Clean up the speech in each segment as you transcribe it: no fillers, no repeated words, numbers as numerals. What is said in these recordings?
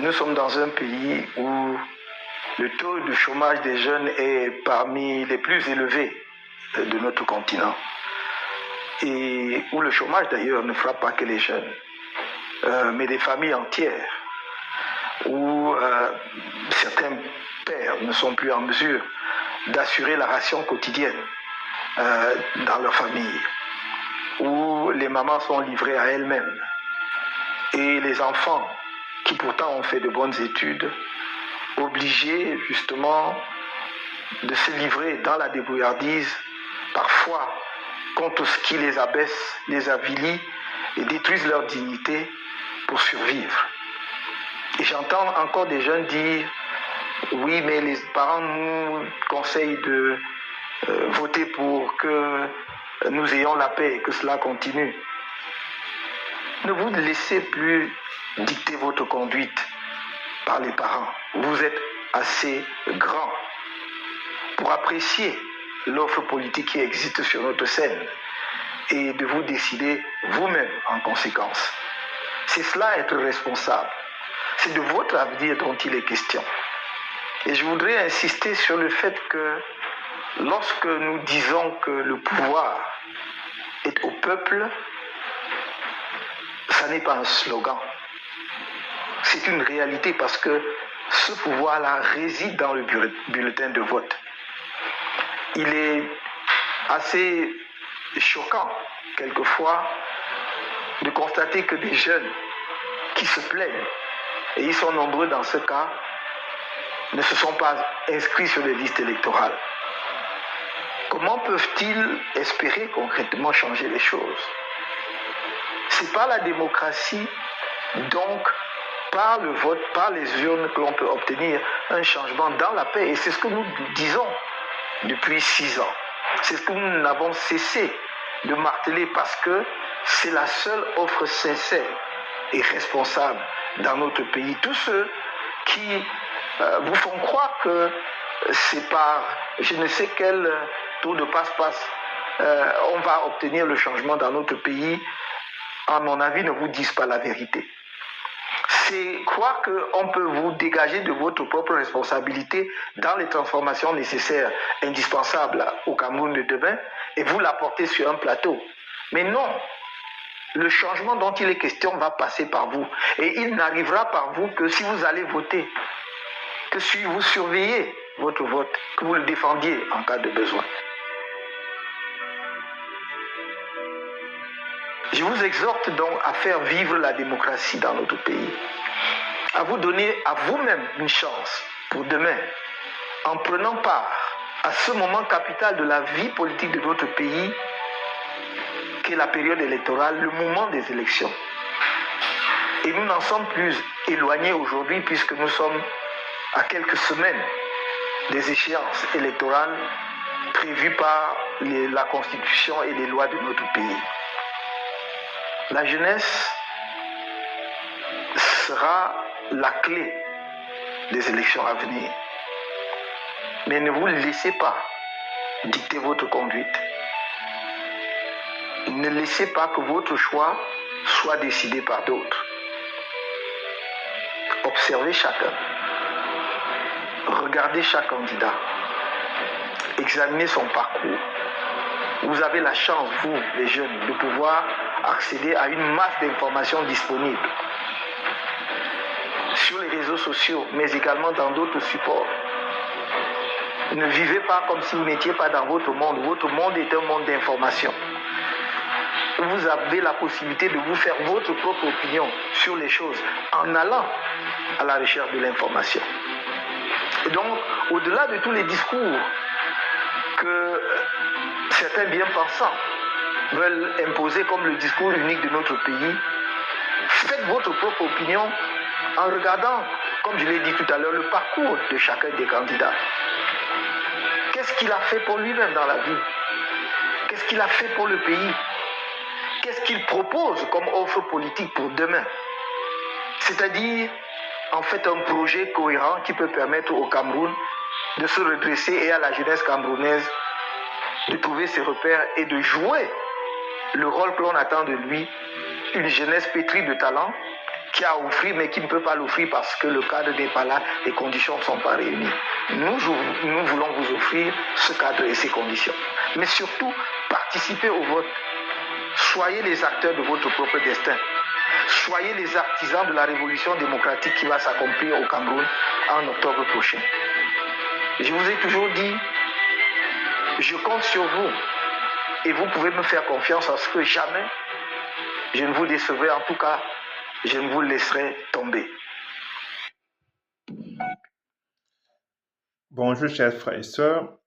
nous sommes dans un pays où le taux de chômage des jeunes est parmi les plus élevés de notre continent. Et où le chômage d'ailleurs ne frappe pas que les jeunes, mais des familles entières, où certains pères ne sont plus en mesure d'assurer la ration quotidienne dans leur famille, où les mamans sont livrées à elles-mêmes, et les enfants qui pourtant ont fait de bonnes études, obligés justement de se livrer dans la débrouillardise, parfois contre ce qui les abaisse, les avilit et détruisent leur dignité pour survivre. Et j'entends encore des jeunes dire « Oui, mais les parents nous conseillent de voter pour que nous ayons la paix et que cela continue. » Ne vous laissez plus dicter votre conduite par les parents. Vous êtes assez grand pour apprécier l'offre politique qui existe sur notre scène et de vous décider vous-même en conséquence. C'est cela être responsable. C'est de votre avenir dont il est question. Et je voudrais insister sur le fait que lorsque nous disons que le pouvoir est au peuple, ça n'est pas un slogan. C'est une réalité parce que ce pouvoir-là réside dans le bulletin de vote. Il est assez choquant, quelquefois, de constater que des jeunes qui se plaignent, et ils sont nombreux dans ce cas, ne se sont pas inscrits sur les listes électorales. Comment peuvent-ils espérer concrètement changer les choses? C'est par la démocratie, donc par le vote, par les urnes que l'on peut obtenir un changement dans la paix. Et c'est ce que nous disons depuis 6 ans. C'est ce que nous n'avons cessé de marteler parce que c'est la seule offre sincère et responsable dans notre pays. Tous ceux qui vous font croire que c'est par je ne sais quel tour de passe-passe on va obtenir le changement dans notre pays, à mon avis, ne vous disent pas la vérité. C'est croire qu'on peut vous dégager de votre propre responsabilité dans les transformations nécessaires, indispensables au Cameroun de demain, et vous l'apporter sur un plateau. Mais non, le changement dont il est question va passer par vous. Et il n'arrivera par vous que si vous allez voter, que si vous surveillez votre vote, que vous le défendiez en cas de besoin. Je vous exhorte donc à faire vivre la démocratie dans notre pays, à vous donner à vous-même une chance pour demain, en prenant part à ce moment capital de la vie politique de notre pays, qu'est la période électorale, le moment des élections. Et nous n'en sommes plus éloignés aujourd'hui puisque nous sommes à quelques semaines des échéances électorales prévues par la Constitution et les lois de notre pays. La jeunesse sera la clé des élections à venir. Mais ne vous laissez pas dicter votre conduite. Ne laissez pas que votre choix soit décidé par d'autres. Observez chacun. Regardez chaque candidat. Examinez son parcours. Vous avez la chance, vous, les jeunes, de pouvoir accéder à une masse d'informations disponibles sur les réseaux sociaux, mais également dans d'autres supports. Ne vivez pas comme si vous n'étiez pas dans votre monde. Votre monde est un monde d'information. Vous avez la possibilité de vous faire votre propre opinion sur les choses en allant à la recherche de l'information. Et donc, au-delà de tous les discours que certains bien-pensants veulent imposer comme le discours unique de notre pays, faites votre propre opinion en regardant, comme je l'ai dit tout à l'heure, le parcours de chacun des candidats. Qu'est-ce qu'il a fait pour lui-même dans la vie? Qu'est-ce qu'il a fait pour le pays? Qu'est-ce qu'il propose comme offre politique pour demain? C'est-à-dire, en fait, un projet cohérent qui peut permettre au Cameroun de se redresser et à la jeunesse camerounaise de trouver ses repères et de jouer le rôle que l'on attend de lui, une jeunesse pétrie de talent qui a à offrir, mais qui ne peut pas l'offrir parce que le cadre n'est pas là, les conditions ne sont pas réunies. Nous voulons vous offrir ce cadre et ces conditions. Mais surtout, participez au vote. Soyez les acteurs de votre propre destin. Soyez les artisans de la révolution démocratique qui va s'accomplir au Cameroun en octobre prochain. Je vous ai toujours dit, je compte sur vous et vous pouvez me faire confiance parce que jamais je ne vous décevrai, en tout cas, je ne vous laisserai tomber. Bonjour chers frères et sœurs.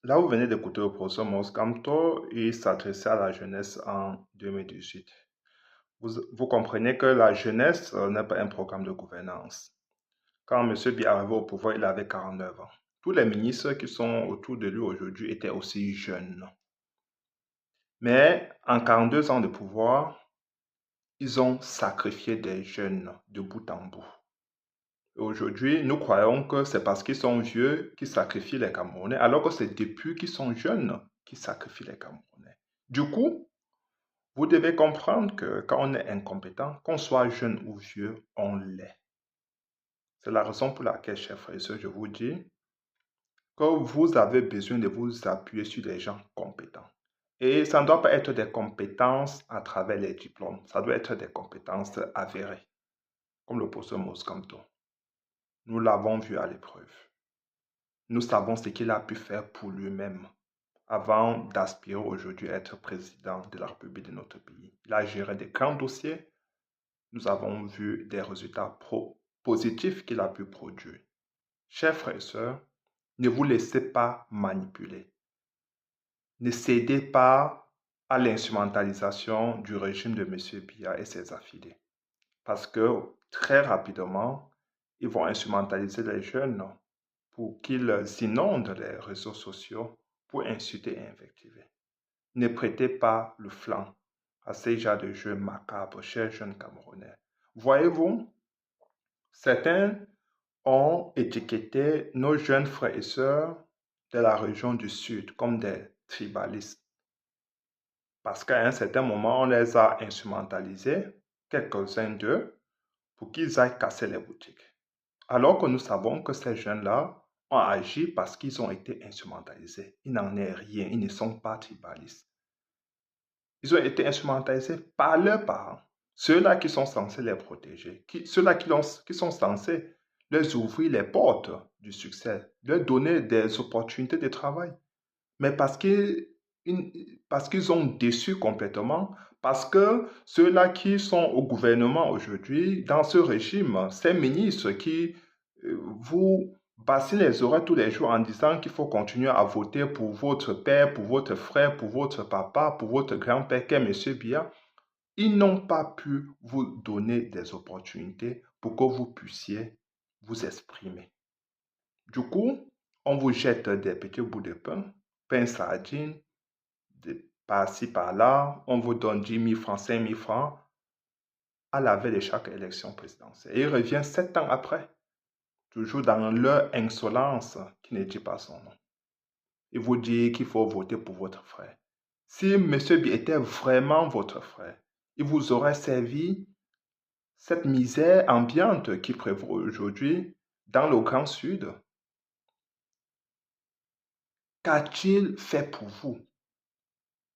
Là, vous venez d'écouter le professeur Mos Kamto, il s'adressait à la jeunesse en 2018. Vous comprenez que la jeunesse n'est pas un programme de gouvernance. Quand M. Biya est arrivé au pouvoir, il avait 49 ans. Tous les ministres qui sont autour de lui aujourd'hui étaient aussi jeunes. Mais en 42 ans de pouvoir, ils ont sacrifié des jeunes de bout en bout. Aujourd'hui, nous croyons que c'est parce qu'ils sont vieux qu'ils sacrifient les Camerounais, alors que c'est depuis qu'ils sont jeunes qu'ils sacrifient les Camerounais. Du coup, vous devez comprendre que quand on est incompétent, qu'on soit jeune ou vieux, on l'est. C'est la raison pour laquelle, chers frères et sœurs, je vous dis que vous avez besoin de vous appuyer sur des gens compétents. Et ça ne doit pas être des compétences à travers les diplômes, ça doit être des compétences avérées, comme le professeur Mos Kamto. Nous l'avons vu à l'épreuve. Nous savons ce qu'il a pu faire pour lui-même avant d'aspirer aujourd'hui à être président de la République de notre pays. Il a géré des grands dossiers. Nous avons vu des résultats positifs qu'il a pu produire. Chers frères et sœurs, ne vous laissez pas manipuler. Ne cédez pas à l'instrumentalisation du régime de M. Biya et ses affiliés. Parce que très rapidement, ils vont instrumentaliser les jeunes pour qu'ils inondent les réseaux sociaux pour insulter et invectiver. Ne prêtez pas le flanc à ces genres de jeux macabres, chers jeunes Camerounais. Voyez-vous, certains ont étiqueté nos jeunes frères et sœurs de la région du Sud comme des tribalistes. Parce qu'à un certain moment, on les a instrumentalisés, quelques-uns d'eux, pour qu'ils aillent casser les boutiques. Alors que nous savons que ces jeunes-là ont agi parce qu'ils ont été instrumentalisés. Il n'en est rien, ils ne sont pas tribalistes. Ils ont été instrumentalisés par leurs parents, ceux-là qui sont censés les protéger, ceux-là qui sont censés leur ouvrir les portes du succès, leur donner des opportunités de travail. Mais parce qu'ils ont déçu complètement, parce que ceux-là qui sont au gouvernement aujourd'hui, dans ce régime, ces ministres qui vous bassinent les oreilles tous les jours en disant qu'il faut continuer à voter pour votre père, pour votre frère, pour votre papa, pour votre grand-père, qu'est M. Biya, ils n'ont pas pu vous donner des opportunités pour que vous puissiez vous exprimer. Du coup, on vous jette des petits bouts de pain sardine, par-ci, par-là, on vous donne 10 000 francs, 5 000 francs à la veille de chaque élection présidentielle. Et il revient 7 ans après, toujours dans leur insolence qui ne dit pas son nom. Il vous dit qu'il faut voter pour votre frère. Si M. Biya était vraiment votre frère, il vous aurait servi cette misère ambiante qui prévaut aujourd'hui dans le Grand Sud. Qu'a-t-il fait pour vous?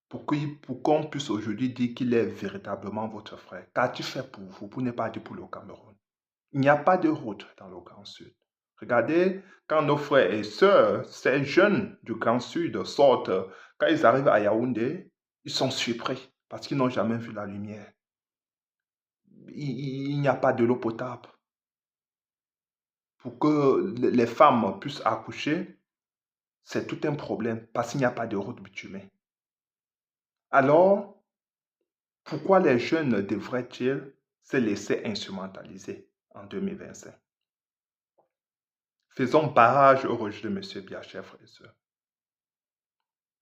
Pour qu'on puisse aujourd'hui dire qu'il est véritablement votre frère. Qu'a-t-il fait pour vous, pour ne pas dire pour le Cameroun? Il n'y a pas de route dans le Grand Sud. Regardez, quand nos frères et sœurs, ces jeunes du Grand Sud sortent, quand ils arrivent à Yaoundé, ils sont surpris parce qu'ils n'ont jamais vu la lumière. Il n'y a pas de l'eau potable. Pour que les femmes puissent accoucher, c'est tout un problème parce qu'il n'y a pas de route bitumée. Alors, pourquoi les jeunes devraient-ils se laisser instrumentaliser en 2025? Faisons barrage au rejet de M. Biya, chers frères et sœurs.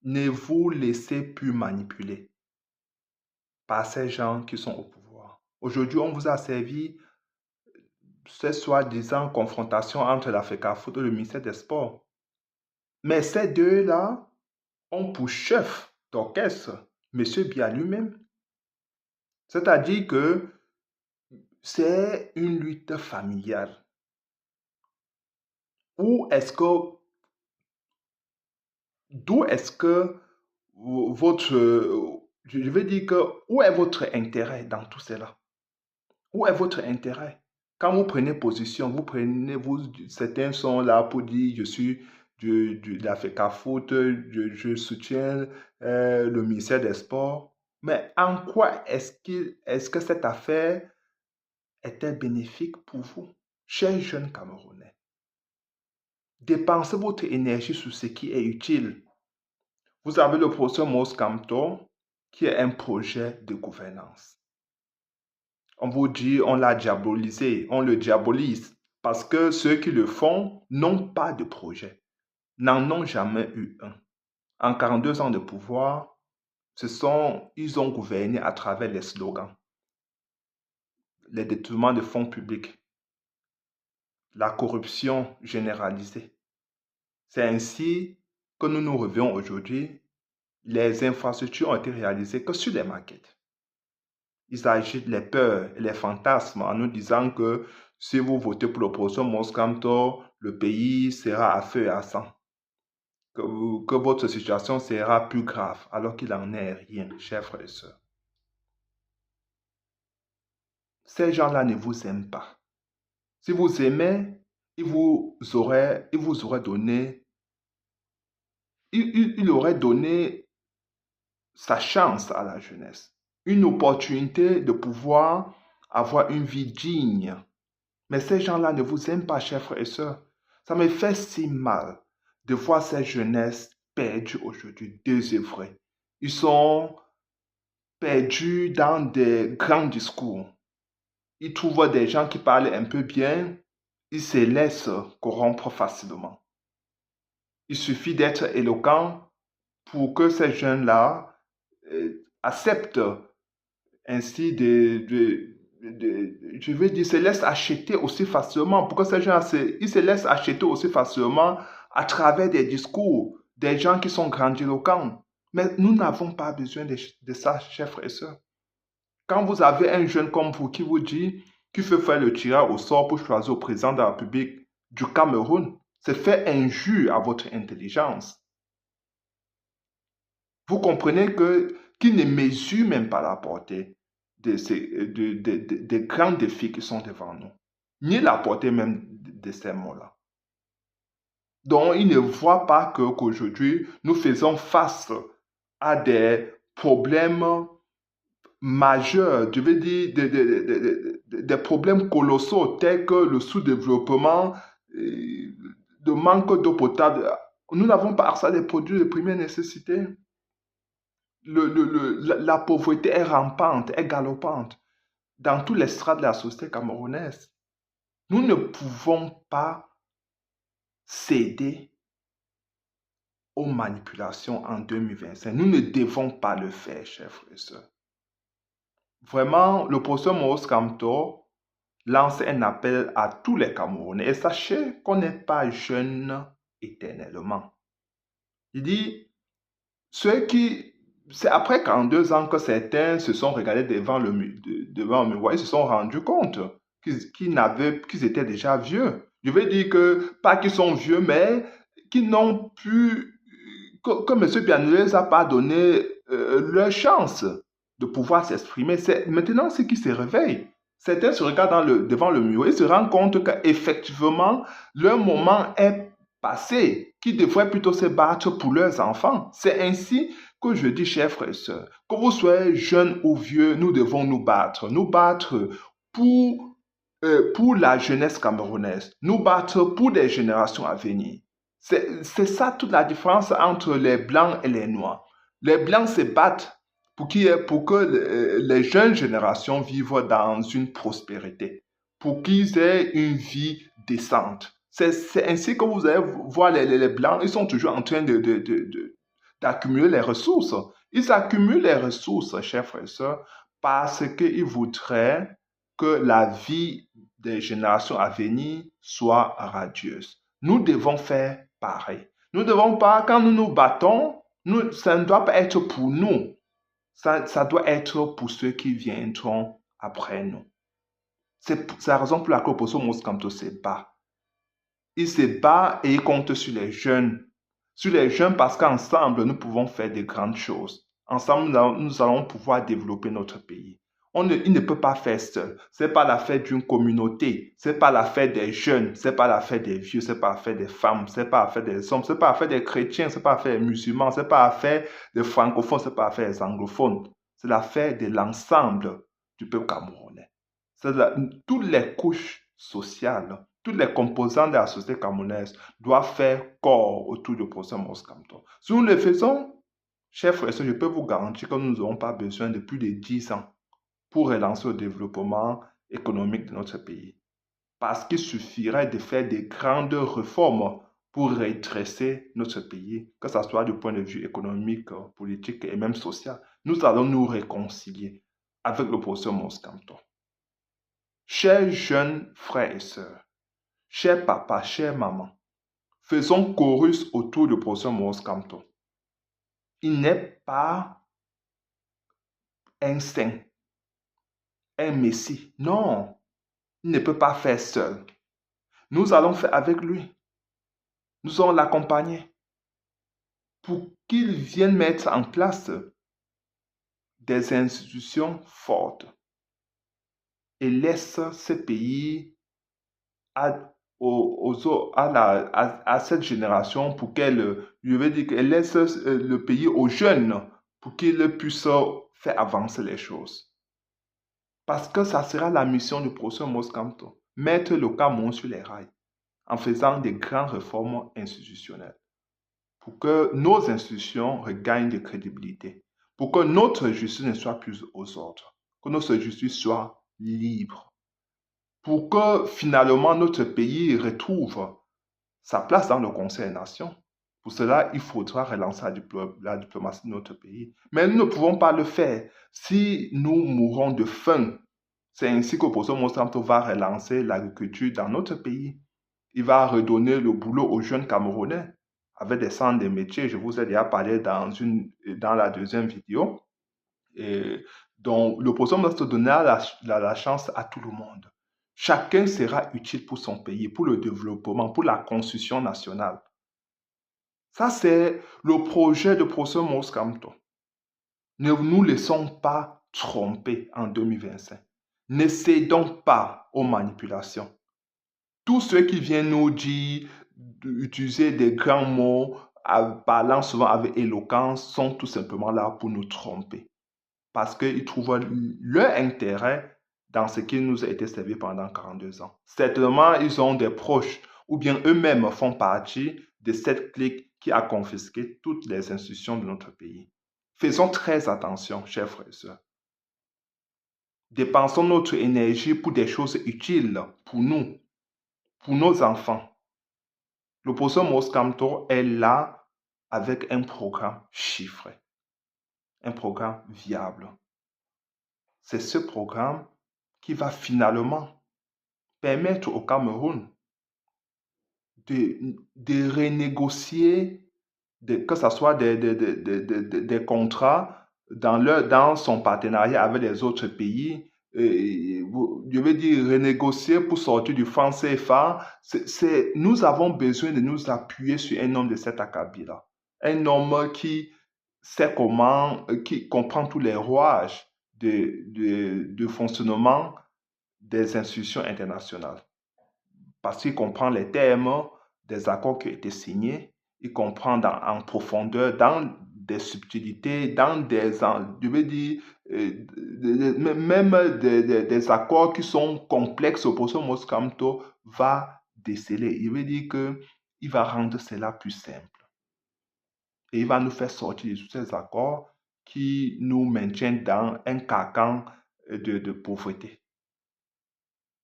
Ne vous laissez plus manipuler par ces gens qui sont au pouvoir. Aujourd'hui, on vous a servi cette soi-disant confrontation entre l'Africa-Foot et le ministère des Sports. Mais ces deux-là ont pour chef d'orchestre M. Biya lui-même. C'est-à-dire que c'est une lutte familiale. D'où est-ce que je vais dire que, où est votre intérêt dans tout cela? Où est votre intérêt? Quand vous prenez position, certains sont là pour dire, je suis de la FECAFOOT, je soutiens le ministère des Sports. Mais en quoi est-ce que cette affaire était bénéfique pour vous, chers jeunes Camerounais? Dépensez votre énergie sur ce qui est utile. Vous avez le professeur Mos Kamto, qui est un projet de gouvernance. On vous dit, on l'a diabolisé, on le diabolise, parce que ceux qui le font n'ont pas de projet, n'en ont jamais eu un. En 42 ans de pouvoir, ils ont gouverné à travers les slogans, les détournements de fonds publics, la corruption généralisée. C'est ainsi que nous nous revoyons aujourd'hui. Les infrastructures ont été réalisées que sur les maquettes. Ils agitent les peurs et les fantasmes en nous disant que si vous votez pour l'opposition Mos Kamto, le pays sera à feu et à sang. Que votre situation sera plus grave, alors qu'il n'en est rien, chers frères et sœurs. Ces gens-là ne vous aiment pas. Si vous aimez, il aurait donné sa chance à la jeunesse, une opportunité de pouvoir avoir une vie digne. Mais ces gens-là ne vous aiment pas, chers frères et sœurs. Ça me fait si mal de voir ces jeunesses perdues aujourd'hui, désœuvrées. Ils sont perdus dans des grands discours. Ils trouvent des gens qui parlent un peu bien, ils se laissent corrompre facilement. Il suffit d'être éloquent pour que ces jeunes-là acceptent ainsi je veux dire, se laissent acheter aussi facilement. Pour que ces gens ils se laissent acheter aussi facilement à travers des discours, des gens qui sont grandiloquents. Mais nous n'avons pas besoin de ça, chers frères et sœurs. Quand vous avez un jeune comme vous qui vous dit qu'il faut faire le tirage au sort pour choisir le président de la République du Cameroun, c'est faire injure à votre intelligence. Vous comprenez qu'il ne mesure même pas la portée des grands défis qui sont devant nous, ni la portée même de ces mots-là. Donc, il ne voit pas qu'aujourd'hui, nous faisons face à des problèmes majeurs, je veux dire des problèmes colossaux tels que le sous-développement, le manque d'eau potable. Nous n'avons pas accès à des produits de première nécessité. La pauvreté est rampante, est galopante dans tous les strates de la société camerounaise. Nous ne pouvons pas céder aux manipulations en 2025. Nous ne devons pas le faire, chers frères et sœurs. Vraiment, le professeur Mos Kamto lance un appel à tous les Camerounais. Et sachez qu'on n'est pas jeune éternellement. Il dit, c'est après 42 ans que certains se sont regardés devant le miroir, ils se sont rendus compte qu'ils étaient déjà vieux. Je veux dire que, pas qu'ils sont vieux, mais qu'ils n'ont pu, que M. Biya ne les a pas donné leur chance de pouvoir s'exprimer. C'est maintenant ce qui se réveille. Certains se regardent devant le miroir et se rendent compte qu'effectivement, leur moment est passé, qu'ils devraient plutôt se battre pour leurs enfants. C'est ainsi que je dis, chers frères et sœurs, que vous soyez jeunes ou vieux, nous devons nous battre pour la jeunesse camerounaise, nous battre pour des générations à venir. C'est ça toute la différence entre les Blancs et les Noirs. Les Blancs se battent pour que les jeunes générations vivent dans une prospérité, pour qu'ils aient une vie décente. C'est ainsi que vous allez voir les Blancs, ils sont toujours en train d'accumuler les ressources. Ils accumulent les ressources, chers frères et sœurs, parce qu'ils voudraient que la vie des générations à venir soit radieuse. Nous devons faire pareil. Nous ne devons pas, quand nous nous battons, ça ne doit pas être pour nous. Ça doit être pour ceux qui viendront après nous. C'est la raison pour laquelle l'opposition Moïse Kamto se bat. Il se bat et il compte sur les jeunes. Sur les jeunes parce qu'ensemble, nous pouvons faire de grandes choses. Ensemble, nous allons pouvoir développer notre pays. Il ne peut pas faire seul. Ce n'est pas l'affaire d'une communauté. Ce n'est pas l'affaire des jeunes. Ce n'est pas l'affaire des vieux. Ce n'est pas l'affaire des femmes. Ce n'est pas l'affaire des hommes. Ce n'est pas l'affaire des chrétiens. Ce n'est pas l'affaire des musulmans. Ce n'est pas l'affaire des francophones. Ce n'est pas l'affaire des anglophones. C'est l'affaire de l'ensemble du peuple camerounais. Toutes les couches sociales, toutes les composantes de la société camerounaise doivent faire corps autour du procès Moïse Kamto. Si nous le faisons, chers frères et sœurs, je peux vous garantir que nous n'aurons pas besoin de plus de 10 ans pour relancer le développement économique de notre pays. Parce qu'il suffirait de faire des grandes réformes pour redresser notre pays, que ce soit du point de vue économique, politique et même social. Nous allons nous réconcilier avec le procès Moïse Kamto. Chers jeunes frères et sœurs, chers papas, chers mamans, faisons chorus autour du procès Moïse Kamto. Il n'est pas un saint, un messie. Non, il ne peut pas faire seul. Nous allons faire avec lui. Nous allons l'accompagner pour qu'il vienne mettre en place des institutions fortes et laisse ce pays à cette génération pour qu'elle, je veux dire, qu'elle laisse le pays aux jeunes pour qu'ils puissent faire avancer les choses. Parce que ça sera la mission du professeur Moïse Kamto, mettre le Cameroun sur les rails en faisant des grandes réformes institutionnelles pour que nos institutions regagnent de crédibilité, pour que notre justice ne soit plus aux ordres, que notre justice soit libre, pour que finalement notre pays retrouve sa place dans le Conseil des Nations. Pour cela, il faudra relancer la diplomatie de notre pays. Mais nous ne pouvons pas le faire si nous mourons de faim. C'est ainsi que le professeur Moïse Kamto va relancer l'agriculture dans notre pays. Il va redonner le boulot aux jeunes Camerounais avec des centres de métiers. Je vous ai déjà parlé dans la deuxième vidéo. Donc, le professeur Moïse Kamto donnera la chance à tout le monde. Chacun sera utile pour son pays, pour le développement, pour la construction nationale. Ça, c'est le projet de professeur Moïse Kamto. Ne nous laissons pas tromper en 2025. Ne cédons pas aux manipulations. Tous ceux qui viennent nous dire d'utiliser des grands mots, parlant souvent avec éloquence, sont tout simplement là pour nous tromper. Parce qu'ils trouvent leur intérêt dans ce qui nous a été servi pendant 42 ans. Certainement, ils ont des proches ou bien eux-mêmes font partie de cette clique qui a confisqué toutes les institutions de notre pays. Faisons très attention, chers frères et sœurs. Dépensons notre énergie pour des choses utiles pour nous, pour nos enfants. Le professeur Moïse Kamto est là avec un programme chiffré, un programme viable. C'est ce programme qui va finalement permettre au Cameroun de renégocier, que ce soit des contrats dans son partenariat avec les autres pays. Je veux dire, renégocier pour sortir du franc CFA. Nous avons besoin de nous appuyer sur un homme de cet acabit-là. Un homme qui sait qui comprend tous les rouages de fonctionnement des institutions internationales. Parce qu'il comprend les termes des accords qui ont été signés, il comprend en profondeur, dans des subtilités, dans je veux dire, même des accords qui sont complexes. Le professeur Moïse Kamto va déceler. Il veut dire qu'il va rendre cela plus simple. Et il va nous faire sortir de tous ces accords qui nous maintiennent dans un carcan de pauvreté.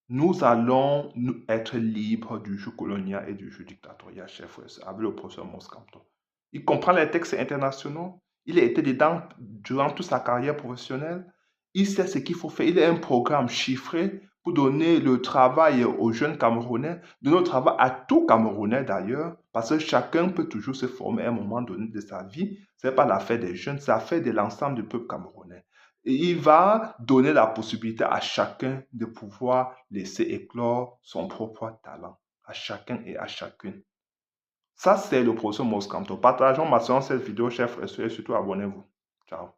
Nous allons être libres du joug colonial et du joug dictatorial, chers frères, avec le professeur Moïse Kamto. Il comprend les textes internationaux. Il a été dedans durant toute sa carrière professionnelle. Il sait ce qu'il faut faire. Il a un programme chiffré pour donner le travail aux jeunes Camerounais, donner le travail à tout Camerounais d'ailleurs, parce que chacun peut toujours se former à un moment donné de sa vie. Ce n'est pas l'affaire des jeunes, c'est l'affaire de l'ensemble du peuple camerounais. Et il va donner la possibilité à chacun de pouvoir laisser éclore son propre talent, à chacun et à chacune. Ça, c'est le professeur Maurice Kamto. Partageons maximum cette vidéo, chers frères et sœurs, et surtout abonnez-vous. Ciao.